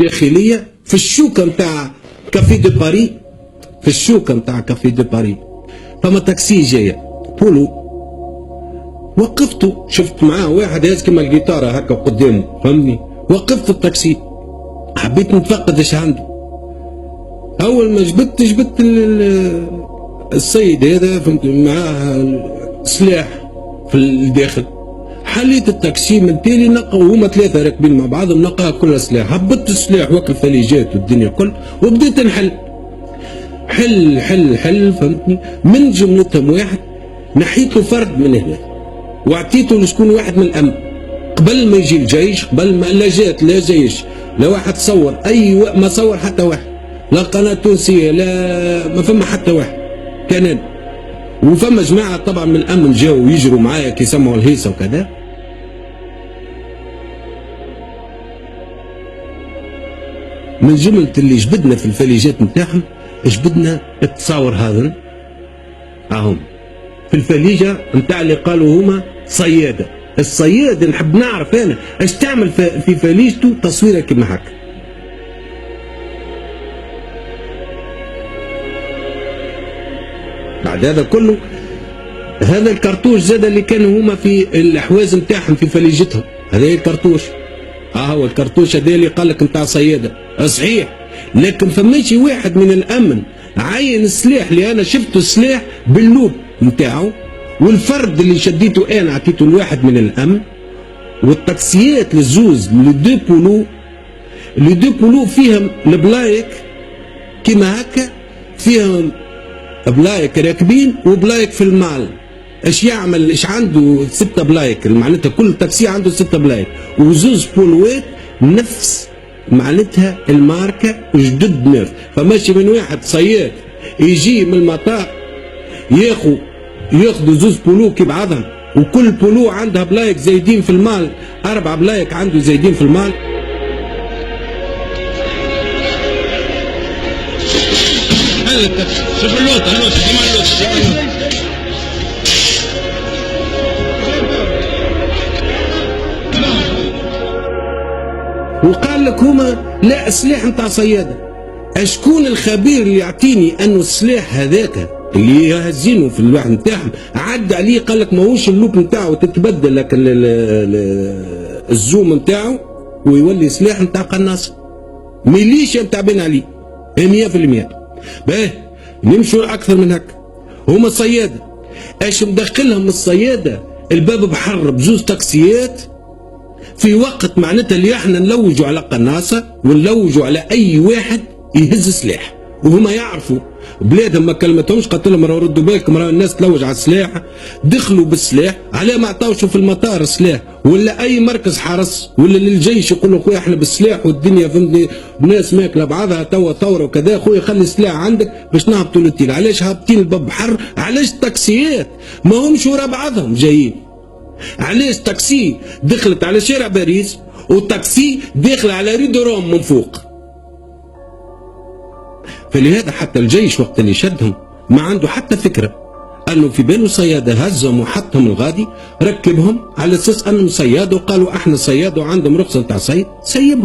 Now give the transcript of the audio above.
داخليه في الشوكه نتاع كافي دو باري، في الشوكه نتاع كافي دو باري فما تاكسي جايه بولو، وقفته شفت معاه واحد هاز كيما الجيتاره هكا قدامه فهمني، وقفت التاكسي حبيت نتفقد ايش عنده. اول ما جبت السيد هذا فهمت معاه سلاح في الداخل، حليت التاكسي من تالي نقوا هما ثلاثه راكبين مع بعضهم نقاها كلها سلاح، هبطت السلاح وكل فليجات والدنيا كل، وبديت نحل حل فهمتني. من جملتهم واحد نحيت له فرد من هنا واعطيته لشكون واحد من الامن قبل ما يجي الجيش، قبل ما لا جات لا جيش لا واحد صور ما صور حتى واحد، لا قناه تونسيه لا ما فما حتى واحد كان أنا. وفما جماعه طبعا من الامن جاوا يجروا معايا كي سمعوا الهيصه وكذا. من جمله اللي جبدنا في الفليجات نتاعهم جبدنا التصاور هذا اهم في الفليجه نتاع اللي قالوا هما صياده. الصياد نحب نعرف انا ايش تعمل في فليجته تصويره كيما هكا. بعد هذا كله هذا الكرتوش زاد اللي كانوا هما في الاحواز نتاعهم في فليجتهم، هذا الكرتوش هو الكرتوش هذا اللي قال لك نتاع صياده صحيح، لكن فماشي واحد من الامن عين السلاح اللي انا شفته السلاح باللوب نتاعو، والفرد اللي شديته انا عطيته لواحد من الامن، والتاكسيات للزوز لدو بولو فيهم البلايك كيما هكا، فيهم بلايك راكبين وبلايك في المال. ايش يعمل ايش عنده 6 بلايك معناتها كل تاكسي عنده 6 بلايك، وزوز بولوات نفس معناتها الماركه جدد نيرف. فماشي من واحد صياد يجي من المطار ياخذوا زوز بولو كي بعضهم، وكل بولو عندها بلايك زايدين في المال، 4 بلايك عنده زايدين في المال. شوف اللوطه كيما اللوطه وقال لك هما لا سلاح نتاع صياده. اشكون الخبير اللي يعطيني انه السلاح هذاك اللي يهزينه في الواحد نتاعهم عدى عليه قال لك ماهوش اللوب نتاعو تتبدل لك الزوم نتاعو ويولي سلاح نتاع قناصه ميليشيا تعبان عليه 100%. باهي نمشوا اكثر من هكا، هما صياده ايش مدخلهم الصياده الباب بحر بزوز تاكسيات في وقت معناتها اللي احنا نلوجوا على قناصه ونلوجوا على اي واحد يهز سلاح، وهما يعرفوا بلادهم ما كلمتهمش قالت لهم راهو ردوا بالكم راهو الناس تلوج على السلاح، دخلوا بالسلاح على ما عطاوش في المطار سلاح ولا اي مركز حرس ولا للجيش يقولوا خويا احنا بالسلاح والدنيا فهمتني الناس ماكله بعضها توا ثوره وكذا، خويا خلي السلاح عندك باش نهبطوا للتيل. علاش هابطين الباب بحر؟ علاش التاكسيات ما همش ورا بعضهم جايين؟ علاش تاكسي دخلت على شارع باريس وتاكسي داخل على ريدو روم من فوق؟ فلهذا حتى الجيش وقت اللي شدهم ما عنده حتى فكره انه في باله صياده هزهم وحطهم الغادي ركبهم على اساس انهم صياد وقالوا احنا صياد وعندهم رخصه نتاع صيد سيبهم.